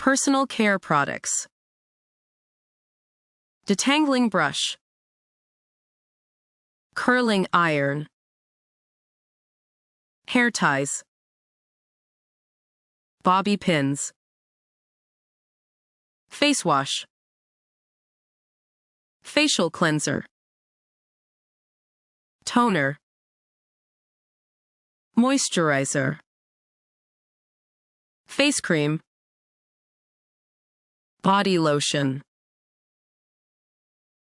Personal care products. Detangling brush. Curling iron. Hair ties. Bobby pins. Face wash. Facial cleanser. Toner. Moisturizer. Face cream. Body lotion.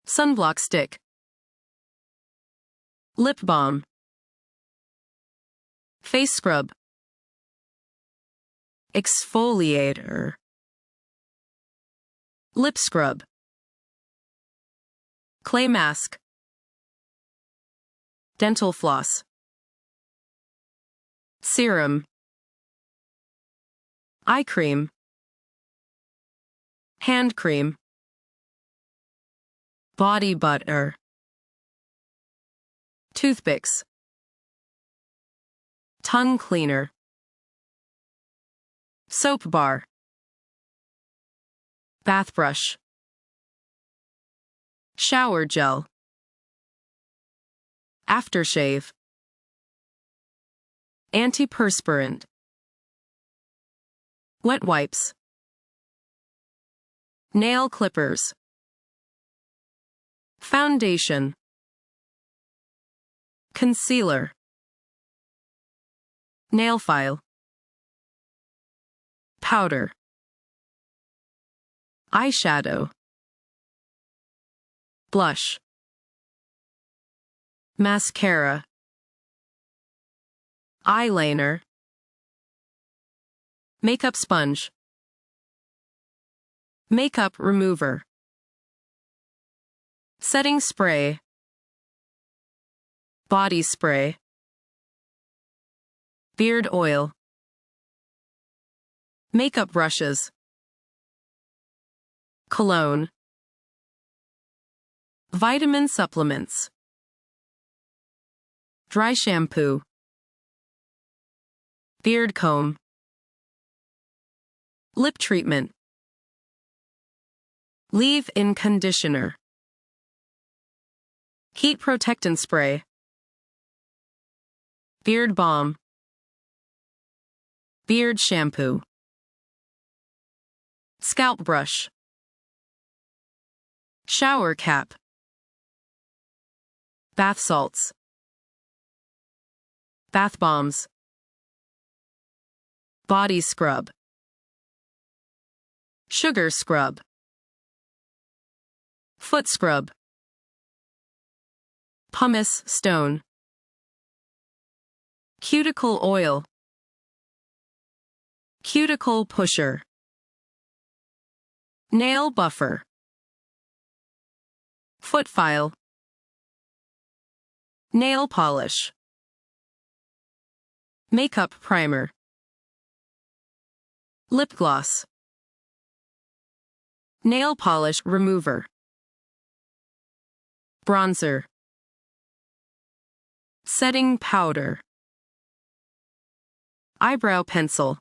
Sunblock stick. Lip balm. Face scrub. Exfoliator. Lip scrub. Clay mask. Dental floss. Serum. Eye cream. Hand cream. Body butter. Toothpicks. Tongue cleaner. Soap bar. Bath brush. Shower gel. Aftershave. Antiperspirant. Wet wipes. Nail clippers. Foundation. Concealer. Nail file. Powder. Eyeshadow. Blush. Mascara. Eyeliner. Makeup sponge. Makeup remover. Setting spray. Body spray. Beard oil. Makeup brushes. Cologne. Vitamin supplements. Dry shampoo. Beard comb. Lip treatment. Leave-in conditioner. Heat protectant spray. Beard balm. Beard shampoo. Scalp brush. Shower cap. Bath salts. Bath bombs. Body scrub. Sugar scrub. Foot scrub. Pumice stone. Cuticle oil. Cuticle pusher. Nail buffer. Foot file. Nail polish. Makeup primer. Lip gloss. Nail polish remover. Bronzer. Setting powder. Eyebrow pencil.